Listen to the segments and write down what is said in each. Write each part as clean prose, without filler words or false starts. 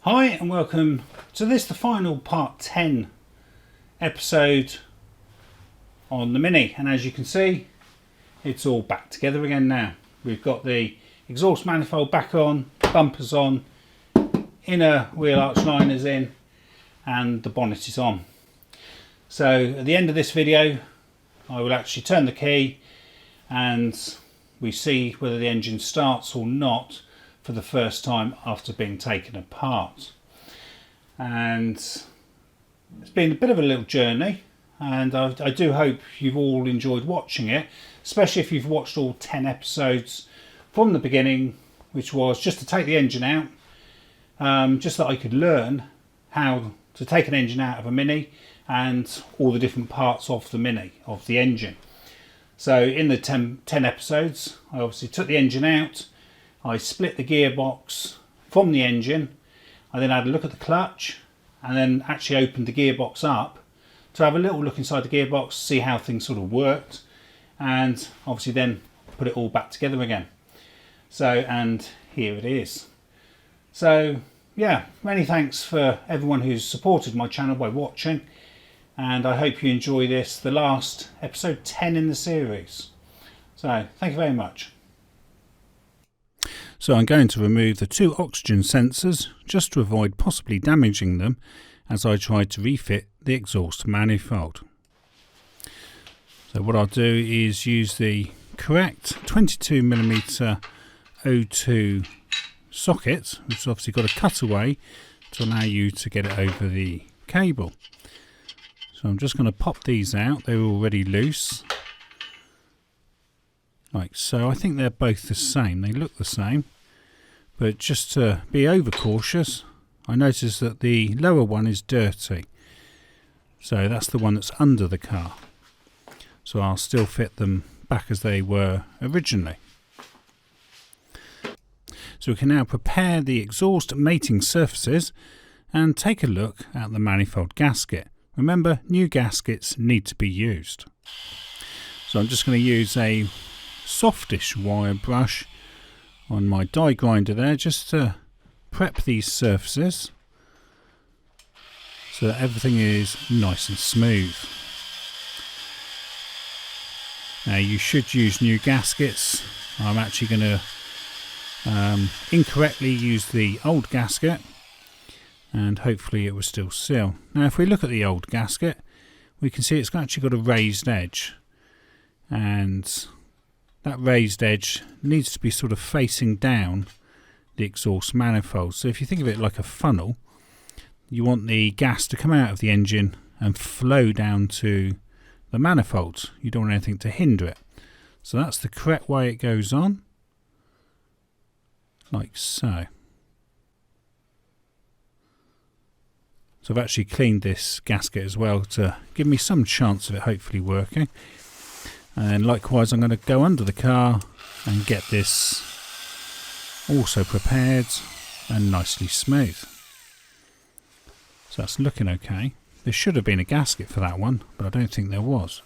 Hi and welcome to the final part 10 episode on the Mini, and as you can see it's all back together again now. We've got the exhaust manifold back on, bumpers on, inner wheel arch liners in, and the bonnet is on. So at the end of this video I will actually turn the key and we see whether the engine starts or not for the first time after being taken apart. And it's been a bit of a little journey, and I do hope you've all enjoyed watching it, especially if you've watched all 10 episodes from the beginning, which was just to take the engine out, just that I could learn how to take an engine out of a Mini and all the different parts of the Mini, of the engine. So in the 10 episodes I obviously took the engine out, I split the gearbox from the engine, I then had a look at the clutch and then actually opened the gearbox up to have a little look inside the gearbox, see how things sort of worked, and obviously then put it all back together again. So, and here it is. So yeah, many thanks for everyone who's supported my channel by watching, and I hope you enjoy this, the last episode 10 in the series. So thank you very much. So I'm going to remove the two oxygen sensors just to avoid possibly damaging them as I try to refit the exhaust manifold. So what I'll do is use the correct 22mm O2 socket, which has obviously got a cutaway to allow you to get it over the cable. So I'm just going to pop these out, they're already loose. Like so. I think they're both the same, they look the same, but just to be overcautious I noticed that the lower one is dirty, so that's the one that's under the car, so I'll still fit them back as they were originally. So we can now prepare the exhaust mating surfaces and take a look at the manifold gasket. Remember, new gaskets need to be used. So I'm just going to use a softish wire brush on my die grinder there just to prep these surfaces so that everything is nice and smooth. Now you should use new gaskets. I'm actually going to incorrectly use the old gasket and hopefully it will still seal. Now if we look at the old gasket we can see it's actually got a raised edge, and that raised edge needs to be sort of facing down the exhaust manifold. So if you think of it like a funnel, you want the gas to come out of the engine and flow down to the manifolds. You don't want anything to hinder it. So that's the correct way it goes on, like so. So I've actually cleaned this gasket as well to give me some chance of it hopefully working. And likewise I'm going to go under the car and get this also prepared and nicely smooth. So that's looking okay. There should have been a gasket for that one, but I don't think there was.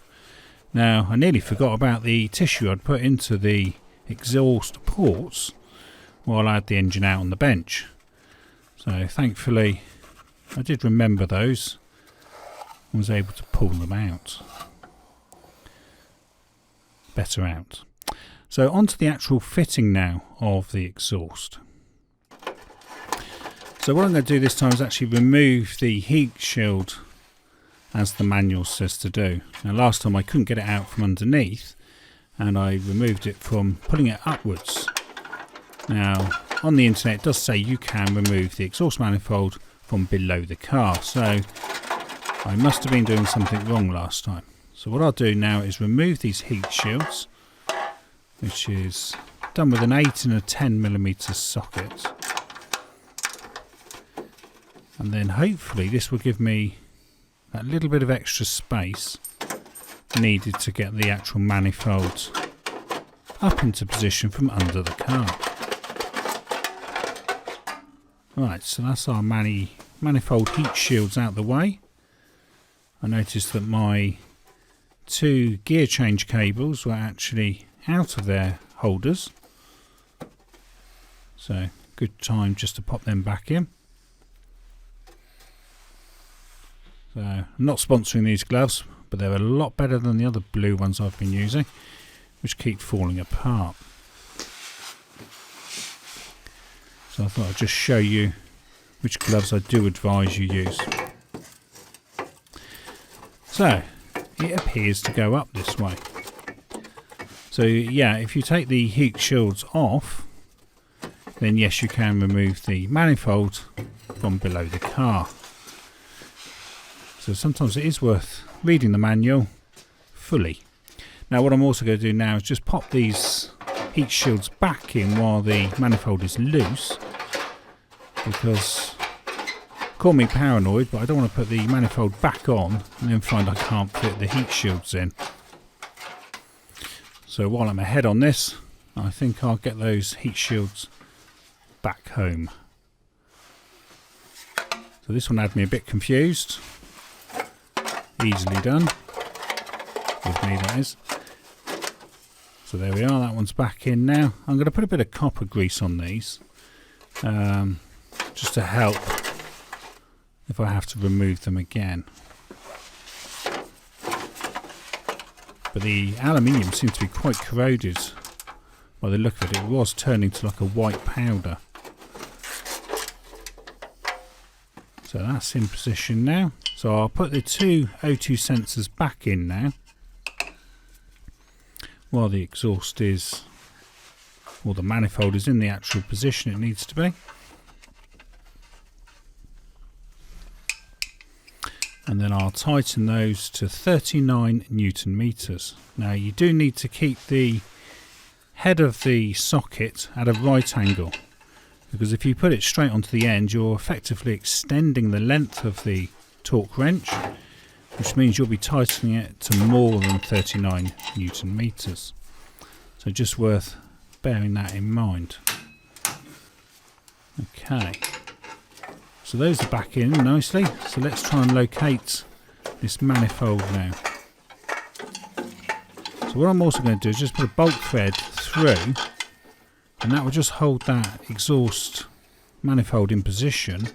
Now I nearly forgot about the tissue I'd put into the exhaust ports while I had the engine out on the bench. So thankfully I did remember those and was able to pull them out. Better out. So onto the actual fitting now of the exhaust. So what I'm going to do this time is actually remove the heat shield as the manual says to do. Now last time I couldn't get it out from underneath and I removed it from pulling it upwards. Now on the internet it does say you can remove the exhaust manifold from below the car, so I must have been doing something wrong last time. So what I'll do now is remove these heat shields, which is done with an 8 and a 10mm socket, and then hopefully this will give me that little bit of extra space needed to get the actual manifold up into position from under the car. Right, so that's our manifold heat shields out the way. I noticed that my two gear change cables were actually out of their holders, so good time just to pop them back in. So I'm not sponsoring these gloves, but they're a lot better than the other blue ones I've been using, which keep falling apart. So I thought I'd just show you which gloves I do advise you use. So it appears to go up this way. So yeah, if you take the heat shields off, then yes, you can remove the manifold from below the car. So sometimes it is worth reading the manual fully. Now what I'm also going to do now is just pop these heat shields back in while the manifold is loose, because, call me paranoid, but I don't want to put the manifold back on and then find I can't fit the heat shields in. So while I'm ahead on this, I think I'll get those heat shields back home. So this one had me a bit confused. Easily done. With me, that is. So there we are, that one's back in now. I'm going to put a bit of copper grease on these, just to help if I have to remove them again. But the aluminium seems to be quite corroded by the look of it. It was turning to like a white powder. So that's in position now. So I'll put the two O2 sensors back in now, while the exhaust is, or the manifold is in the actual position it needs to be. And then I'll tighten those to 39 Newton meters. Now you do need to keep the head of the socket at a right angle, because if you put it straight onto the end, you're effectively extending the length of the torque wrench, which means you'll be tightening it to more than 39 Newton meters. So just worth bearing that in mind. Okay, so those are back in nicely. So let's try and locate this manifold now. So what I'm also going to do is just put a bolt thread through, and that will just hold that exhaust manifold in position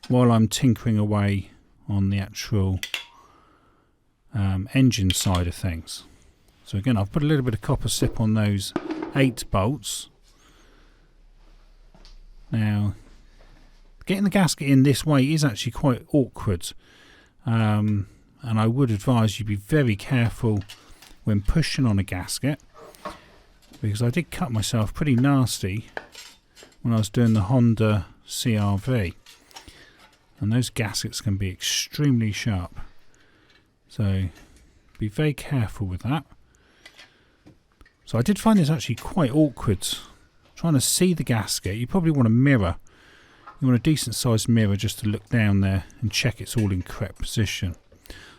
while I'm tinkering away on the actual engine side of things. So again, I've put a little bit of copper slip on those 8 bolts. Now getting the gasket in this way is actually quite awkward, and I would advise you be very careful when pushing on a gasket, because I did cut myself pretty nasty when I was doing the Honda CR-V, and those gaskets can be extremely sharp, so be very careful with that. So I did find this actually quite awkward trying to see the gasket. You probably want a mirror. You want a decent sized mirror just to look down there and check it's all in correct position.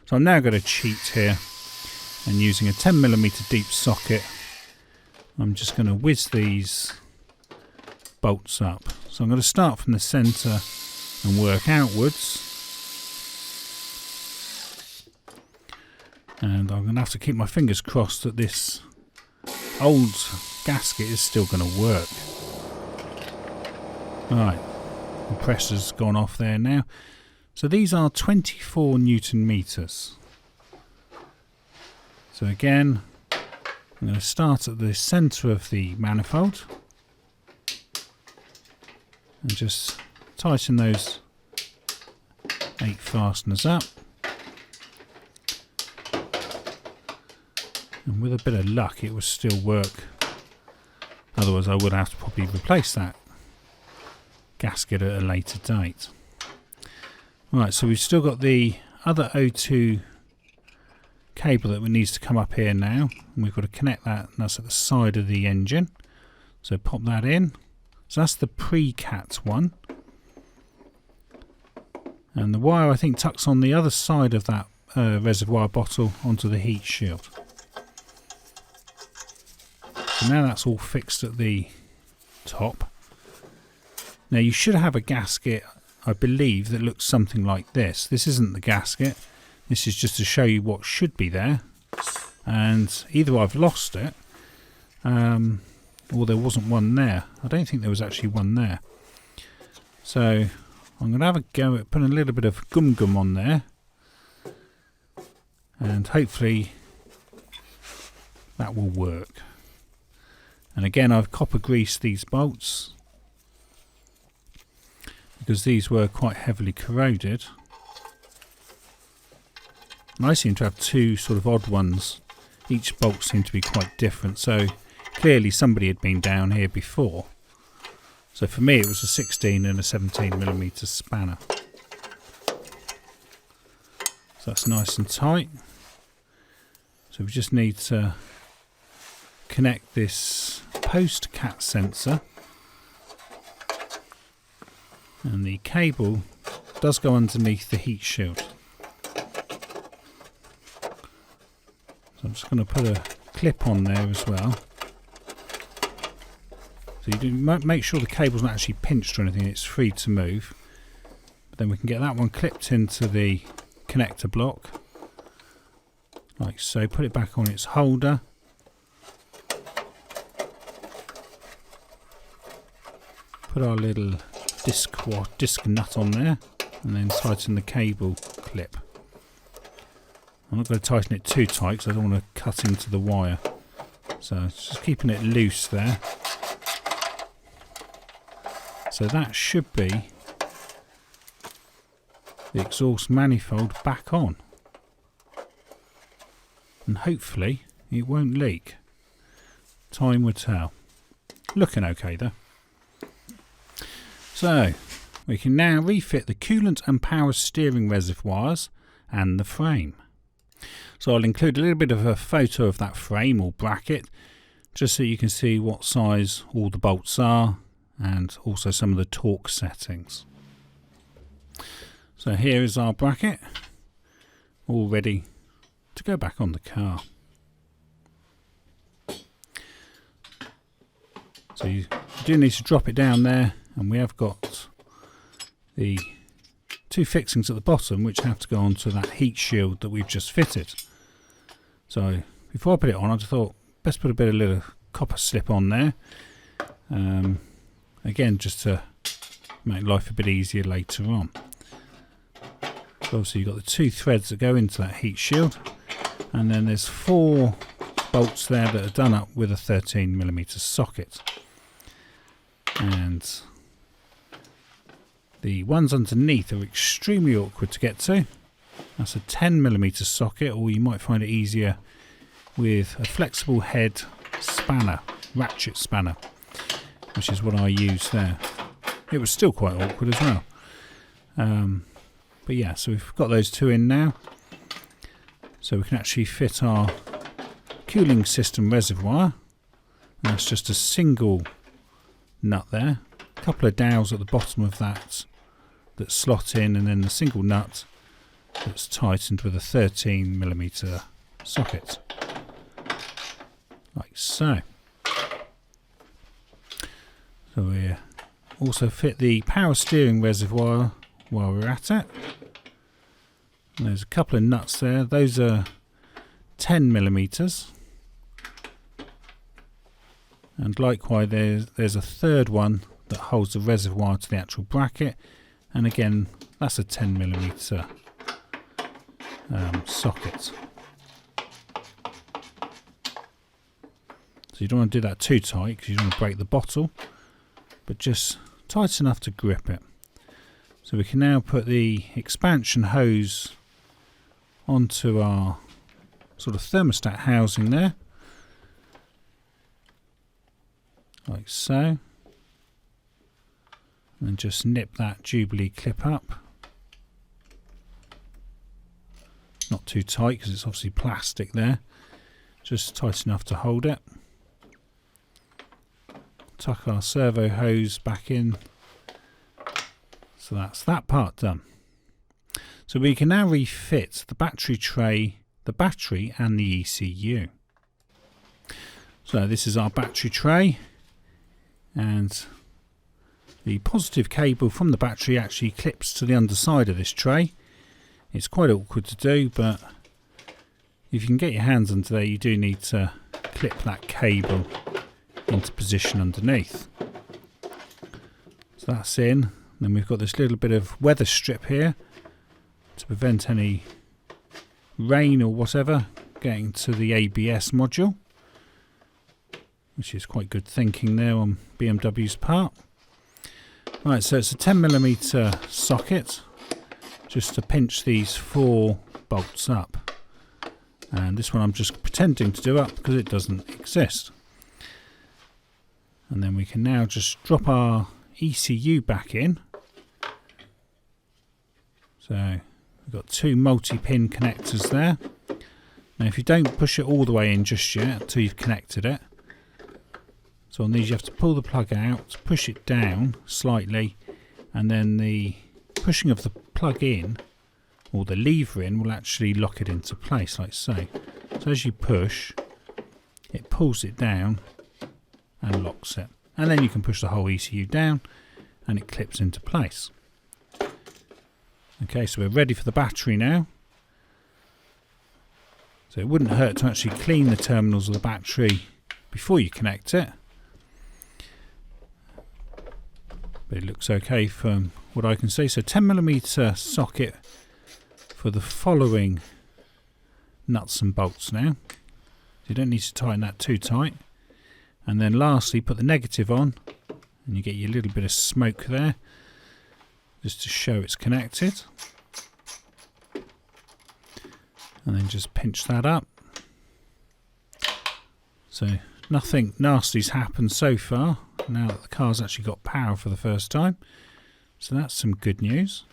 So I'm now going to cheat here, and using a 10mm deep socket, I'm just going to whiz these bolts up. So I'm going to start from the centre and work outwards, and I'm going to have to keep my fingers crossed that this old gasket is still going to work. Right, compressor's gone off there now. So these are 24 Newton meters. So again, I'm going to start at the centre of the manifold and just tighten those 8 fasteners up. And with a bit of luck, it will still work. Otherwise, I would have to probably replace that gasket at a later date. Right, so we've still got the other O2 cable that needs to come up here now, and we've got to connect that, and that's at the side of the engine. So pop that in. So that's the pre-cat one, and the wire I think tucks on the other side of that reservoir bottle onto the heat shield. So now that's all fixed at the top. Now you should have a gasket, I believe, that looks something like this. This isn't the gasket. This is just to show you what should be there, and either I've lost it or there wasn't one there. I don't think there was actually one there. So I'm going to have a go at putting a little bit of gum on there and hopefully that will work. And again, I've copper greased these bolts because these were quite heavily corroded. And I seem to have two sort of odd ones. Each bolt seemed to be quite different, so clearly somebody had been down here before. So for me it was a 16 and a 17mm spanner. So that's nice and tight. So we just need to connect this post cat sensor, and the cable does go underneath the heat shield. So I'm just going to put a clip on there as well. So you do make sure the cable's not actually pinched or anything, it's free to move. But then we can get that one clipped into the connector block, like so. Put it back on its holder. Put our little disc nut on there, and then tighten the cable clip. I'm not going to tighten it too tight because I don't want to cut into the wire. So just keeping it loose there. So that should be the exhaust manifold back on. And hopefully it won't leak. Time will tell. Looking okay though. So we can now refit the coolant and power steering reservoirs and the frame. So I'll include a little bit of a photo of that frame or bracket, just so you can see what size all the bolts are, and also some of the torque settings. So here is our bracket, all ready to go back on the car. So you do need to drop it down there, and we have got the two fixings at the bottom which have to go onto that heat shield that we've just fitted. So before I put it on, I just thought best put a bit of little copper slip on there. Again, just to make life a bit easier later on. So obviously you've got the two threads that go into that heat shield, and then there's 4 bolts there that are done up with a 13mm socket. And the ones underneath are extremely awkward to get to. That's a 10mm socket, or you might find it easier with a flexible head spanner, ratchet spanner, which is what I use there. It was still quite awkward as well. But yeah, so we've got those 2 in now. So we can actually fit our cooling system reservoir. And that's just a single nut there. A couple of dowels at the bottom of that slot in, and then the single nut that's tightened with a 13mm socket. Like so. So we also fit the power steering reservoir while we're at it. And there's a couple of nuts there. Those are 10mm. And likewise there's a third one that holds the reservoir to the actual bracket. And again, that's a 10mm socket. So you don't want to do that too tight because you don't want to break the bottle, but just tight enough to grip it. So we can now put the expansion hose onto our sort of thermostat housing there, like so, and just nip that Jubilee clip up. Not too tight because it's obviously plastic there, just tight enough to hold it. Tuck our servo hose back in. So that's that part done. So we can now refit the battery tray, the battery and the ECU. So this is our battery tray, and the positive cable from the battery actually clips to the underside of this tray. It's quite awkward to do, but if you can get your hands under there, you do need to clip that cable into position underneath. So that's in. Then we've got this little bit of weather strip here to prevent any rain or whatever getting to the ABS module, which is quite good thinking there on BMW's part. Right, so it's a 10mm socket, just to pinch these 4 bolts up. And this one I'm just pretending to do up because it doesn't exist. And then we can now just drop our ECU back in. So we've got 2 multi-pin connectors there. Now if you don't push it all the way in just yet until you've connected it. So on these you have to pull the plug out, push it down slightly, and then the pushing of the plug in, or the lever in, will actually lock it into place like so. So as you push, it pulls it down and locks it. And then you can push the whole ECU down and it clips into place. Okay, so we're ready for the battery now. So it wouldn't hurt to actually clean the terminals of the battery before you connect it. But it looks okay from what I can see. So 10mm socket for the following nuts and bolts now. So you don't need to tighten that too tight. And then lastly, put the negative on, and you get your little bit of smoke there, just to show it's connected. And then just pinch that up. So nothing nasty's happened so far, now that the car's actually got power for the first time. So that's some good news.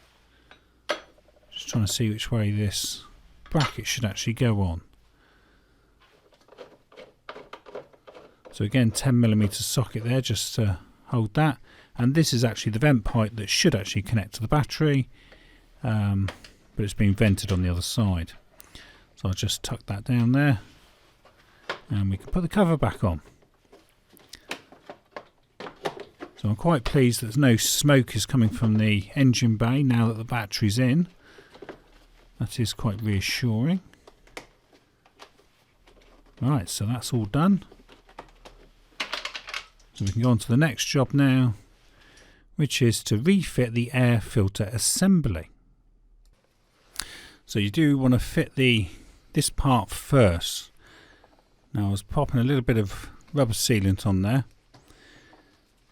Just trying to see which way this bracket should actually go on. So again, 10mm socket there just to hold that. And this is actually the vent pipe that should actually connect to the battery, but it's been vented on the other side. So I'll just tuck that down there and we can put the cover back on. So I'm quite pleased that no smoke is coming from the engine bay now that the battery's in. That is quite reassuring. Right, so that's all done. So we can go on to the next job now, which is to refit the air filter assembly. So you do want to fit this part first. Now I was popping a little bit of rubber sealant on there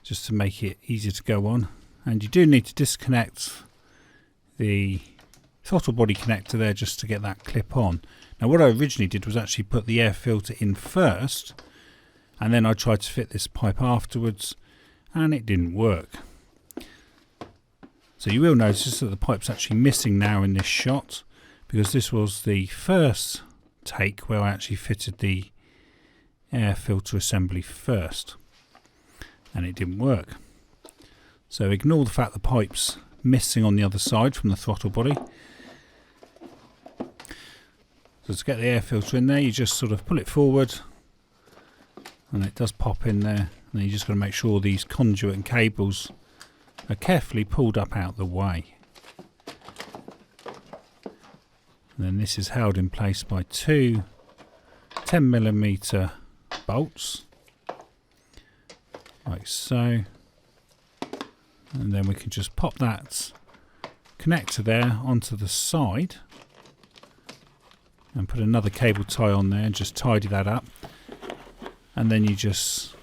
just to make it easier to go on, and you do need to disconnect the throttle body connector there just to get that clip on. Now what I originally did was actually put the air filter in first, and then I tried to fit this pipe afterwards, and it didn't work. So you will notice that the pipe's actually missing now in this shot, because this was the first take where I actually fitted the air filter assembly first, and it didn't work. So ignore the fact the pipe's missing on the other side from the throttle body. So to get the air filter in there, you just sort of pull it forward, and it does pop in there, and then you just got to make sure these conduit and cables are carefully pulled up out the way. And then this is held in place by 2 10mm bolts, like so. And then we can just pop that connector there onto the side and put another cable tie on there and just tidy that up. And then you just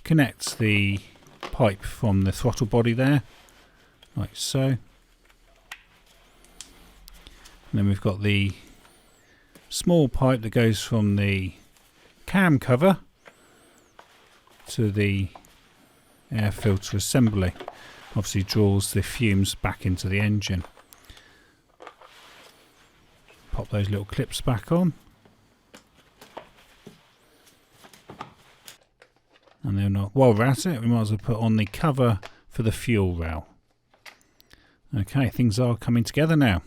connect the pipe from the throttle body there, like so. And then we've got the small pipe that goes from the cam cover to the air filter assembly. Obviously draws the fumes back into the engine. Pop those little clips back on. And then while we're at it, we might as well put on the cover for the fuel rail. Okay, things are coming together now.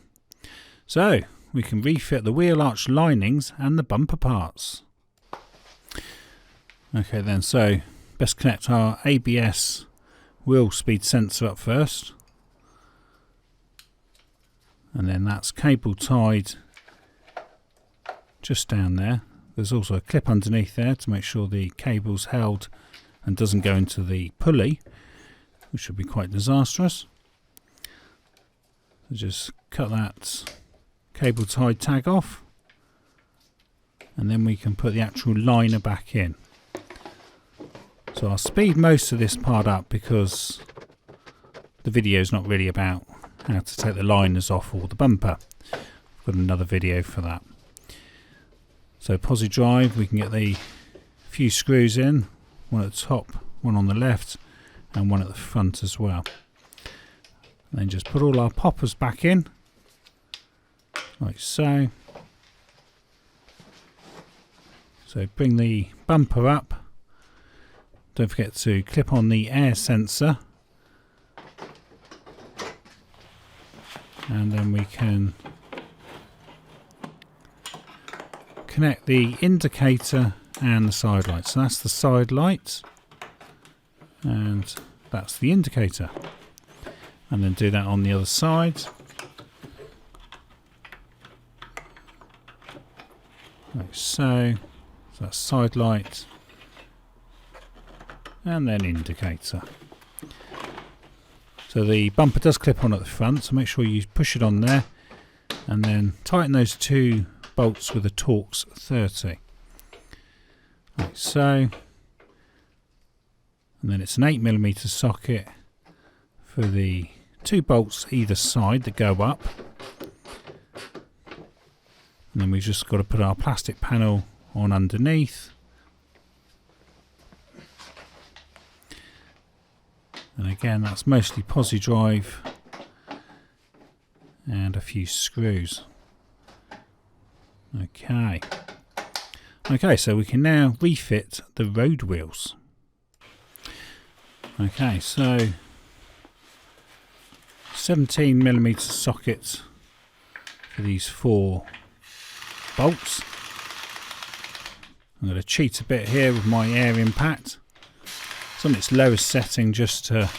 So we can refit the wheel arch linings and the bumper parts. Okay then, so best connect our ABS wheel speed sensor up first. And then that's cable tied just down there. There's also a clip underneath there to make sure the cable's held and doesn't go into the pulley, which would be ququite disastrous. So just cut that cable tie tag off, and then we can put the actual liner back in. So I'll speed most of this part up because the video is not really about how to take the liners off or the bumper. I've got another video for that. So posi drive, we can get the few screws in, one at the top, one on the left, and one at the front as well. And then just put all our poppers back in, like so. So bring the bumper up. Don't forget to clip on the air sensor, and then we can connect the indicator and the side light. So that's the side light and that's the indicator, and then do that on the other side, like so. So that's side light and then indicator. So the bumper does clip on at the front, so make sure you push it on there and then tighten those two bolts with a Torx 30, like so. And then it's an 8mm socket for the two bolts either side that go up, and then we've just got to put our plastic panel on underneath. And again, that's mostly posi drive and a few screws. Okay, so we can now refit the road wheels. Okay, so 17mm socket for these 4 bolts. I'm going to cheat a bit here with my air impact. It's on its lowest setting just to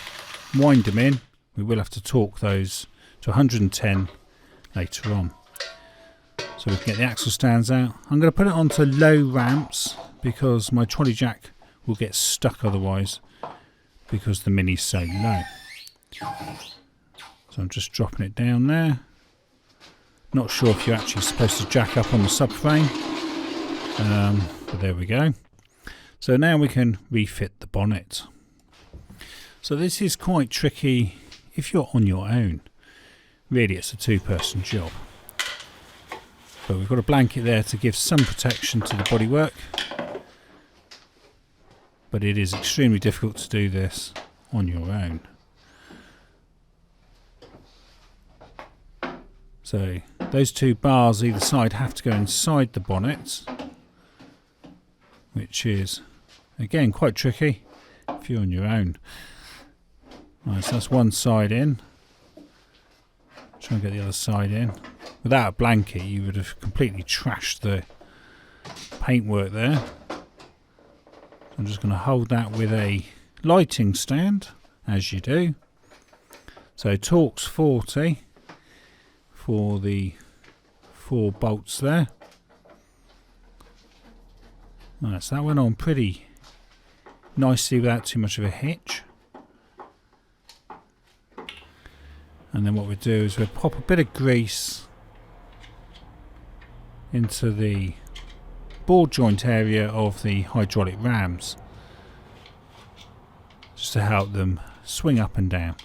wind them in. We will have to torque those to 110 later on. So we can get the axle stands out. I'm going to put it onto low ramps because my trolley jack will get stuck otherwise, because the Mini's so low. So I'm just dropping it down there. Not sure if you're actually supposed to jack up on the subframe, but there we go. So now we can refit the bonnet. So this is quite tricky if you're on your own. Really, it's a 2-person job. But we've got a blanket there to give some protection to the bodywork. But it is extremely difficult to do this on your own. So those 2 bars either side have to go inside the bonnet, which is again quite tricky if you're on your own. Right, so that's one side in. Try and get the other side in. Without a blanket you would have completely trashed the paintwork there. I'm just going to hold that with a lighting stand, as you do. So Torx 40 for the 4 bolts there. Right, so that went on pretty nicely without too much of a hitch. And then what we do is we pop a bit of grease into the ball joint area of the hydraulic rams, just to help them swing up and down.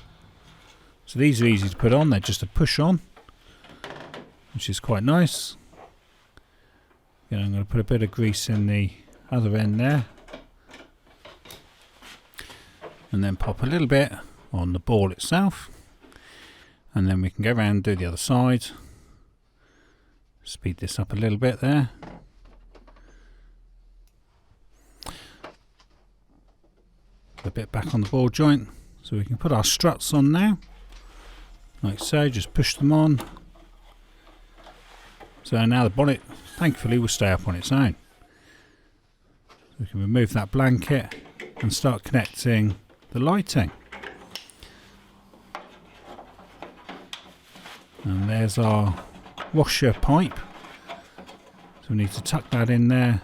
So these are easy to put on, they're just a push on, which is quite nice. Again, I'm going to put a bit of grease in the other end there, and then pop a little bit on the ball itself, and then we can go around and do the other side. Speed this up a little bit there. A bit back on the ball joint, so we can put our struts on now, like so. Just push them on. So now the bonnet thankfully will stay up on its own. We can remove that blanket and start connecting the lighting. And there's our washer pipe. So we need to tuck that in there,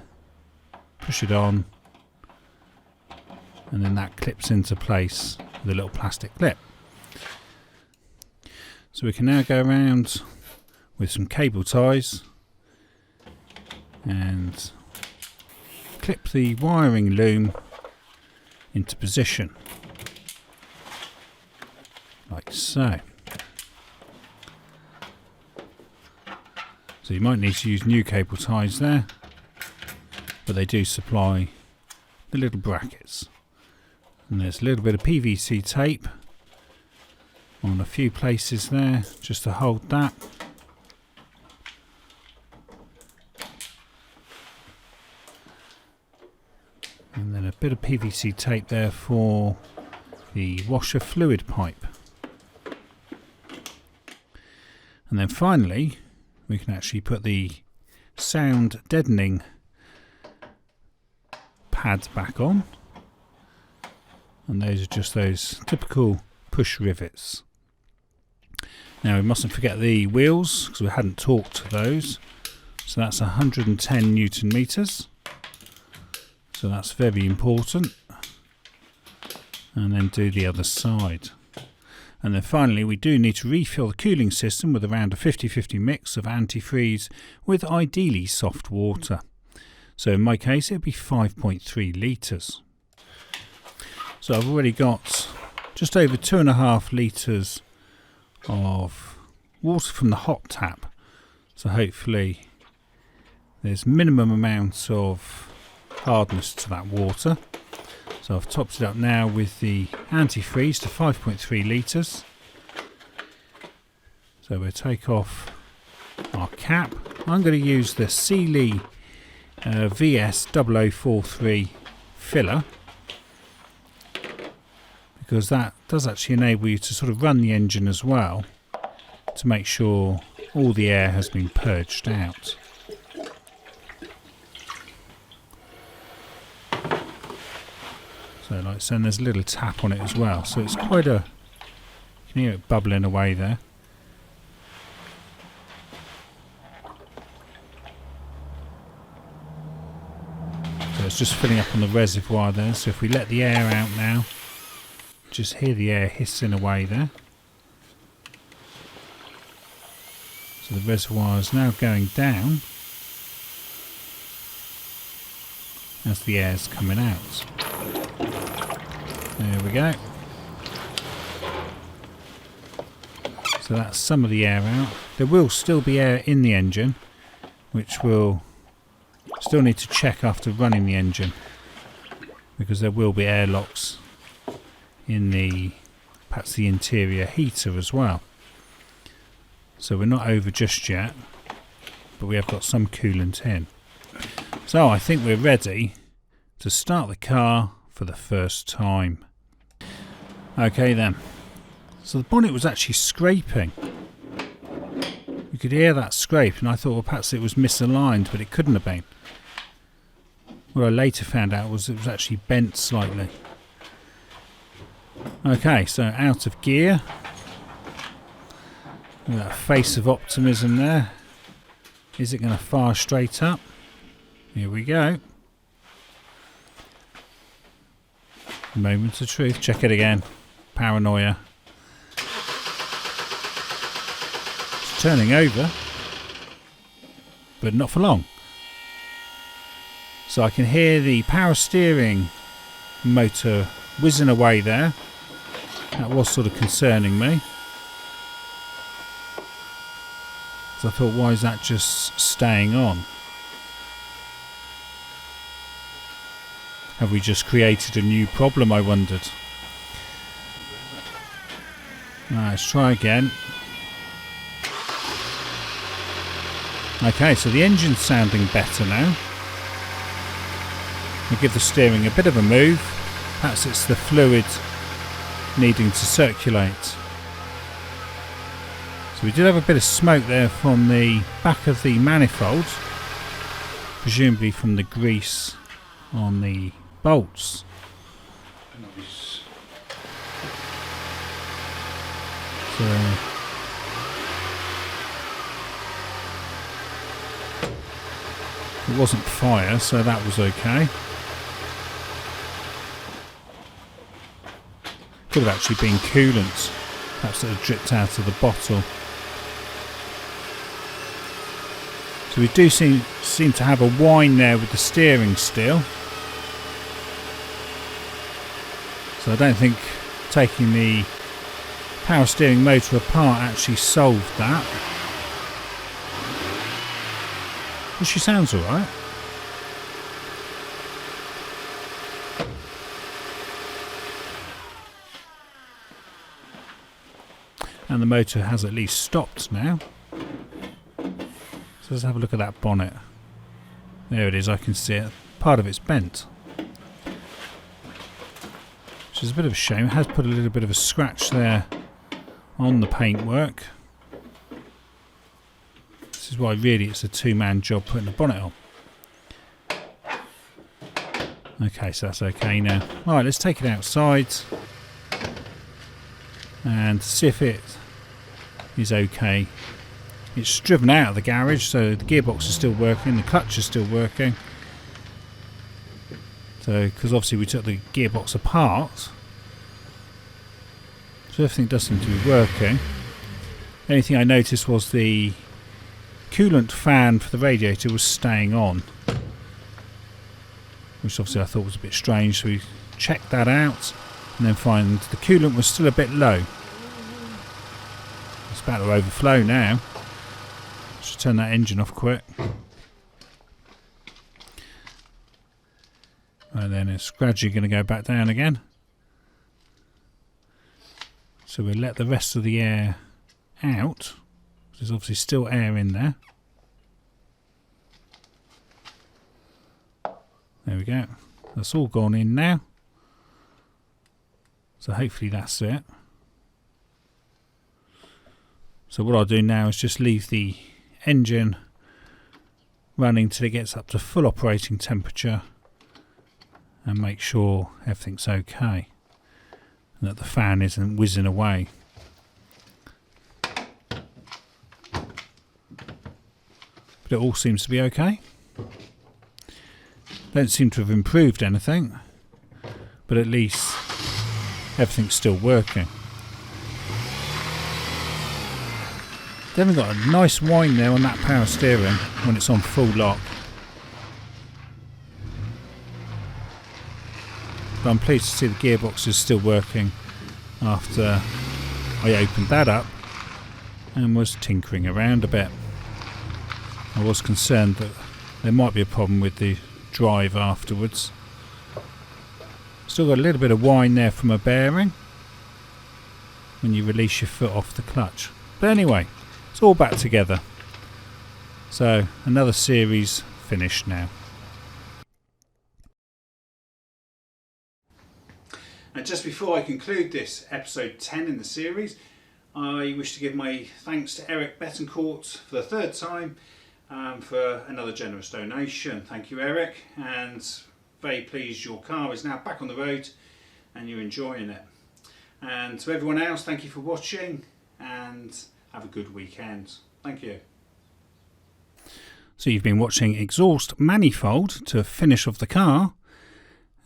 push it on, and then that clips into place with a little plastic clip. So we can now go around with some cable ties and clip the wiring loom into position like so. So you might need to use new cable ties there, but they do supply the little brackets. And there's a little bit of PVC tape on a few places there just to hold that. And then a bit of PVC tape there for the washer fluid pipe. And then finally we can actually put the sound deadening pads back on. And those are just those typical push rivets. Now we mustn't forget the wheels because we hadn't torqued those. So that's 110 Newton meters. So that's very important. And then do the other side. And then finally we do need to refill the cooling system with around a 50-50 mix of antifreeze with ideally soft water. So in my case it would be 5.3 litres. So I've already got just over 2.5 litres of water from the hot tap. So hopefully there's minimum amounts of hardness to that water. So I've topped it up now with the antifreeze to 5.3 litres. So we'll take off our cap. I'm going to use the Sealy VS0043 filler, because that does actually enable you to sort of run the engine as well to make sure all the air has been purged out. So like so, there's a little tap on it as well, so it's quite a, you can hear it bubbling away there. So it's just filling up on the reservoir there, so if we let the air out now, just hear the air hissing away there. So the reservoir is now going down as the air's coming out. There we go. So that's some of the air out. There will still be air in the engine, which we'll still need to check after running the engine, because there will be airlocks in the perhaps the interior heater as well. So we're not over just yet, but we have got some coolant in. So I think we're ready to start the car for the first time. Okay then, so the bonnet was actually scraping. You could hear that scrape, and I thought, well, perhaps it was misaligned, but it couldn't have been. What I later found out was it was actually bent slightly. Okay, so out of gear. Look at that face of optimism there. Is it going to fire straight up? Here we go. Moment of truth. Check it again. Paranoia. It's turning over, but not for long. So I can hear the power steering motor whizzing away there. That was sort of concerning me. So I thought, why is that just staying on? Have we just created a new problem, I wondered. Let's try again. Okay, so the engine's sounding better now. We'll give the steering a bit of a move. Perhaps it's the fluid needing to circulate. So we did have a bit of smoke there from the back of the manifold, presumably from the grease on the bolts. So it wasn't fire, so that was okay. Could have actually been coolant, perhaps it had dripped out of the bottle. So we do seem to have a whine there with the steering still. So I don't think taking the power steering motor apart actually solved that. But she sounds alright. And the motor has at least stopped now. So let's have a look at that bonnet. There it is, I can see it. Part of it's bent. Which is a bit of a shame. It has put a little bit of a scratch there on the paintwork. This is why really it's a two-man job putting the bonnet on. Okay, so that's okay now. Alright, let's take it outside and see if it is okay. It's driven out of the garage, so the gearbox is still working, the clutch is still working. So, because obviously we took the gearbox apart, so everything does seem to be working. The only thing I noticed was the coolant fan for the radiator was staying on, which obviously I thought was a bit strange, so we checked that out and then find the coolant was still a bit low. It's about to overflow now. Should turn that engine off quick. And then it's gradually going to go back down again. So we'll let the rest of the air out. There's obviously still air in there. There we go. That's all gone in now. So hopefully that's it. So what I'll do now is just leave the engine running till it gets up to full operating temperature and make sure everything's okay and that the fan isn't whizzing away. But it all seems to be okay. Don't seem to have improved anything, but at least everything's still working. They haven't got a nice whine there on that power steering when it's on full lock. But I'm pleased to see the gearbox is still working after I opened that up and was tinkering around a bit. I was concerned that there might be a problem with the drive afterwards. Still got a little bit of whine there from a bearing when you release your foot off the clutch. But anyway, it's all back together. So another series finished now. And just before I conclude this episode 10 in the series, I wish to give my thanks to Eric Betancourt for the third time for another generous donation. Thank you, Eric, and very pleased your car is now back on the road and you're enjoying it. And to everyone else, thank you for watching and have a good weekend. Thank you. So you've been watching Exhaust Manifold to finish off the car,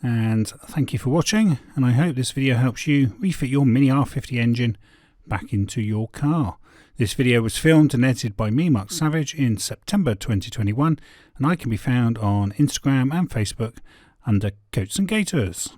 and thank you for watching, and I hope this video helps you refit your Mini R50 engine back into your car. This video was filmed and edited by me, Mark Savage, in September 2021, and I can be found on Instagram and Facebook under Coats and Gators.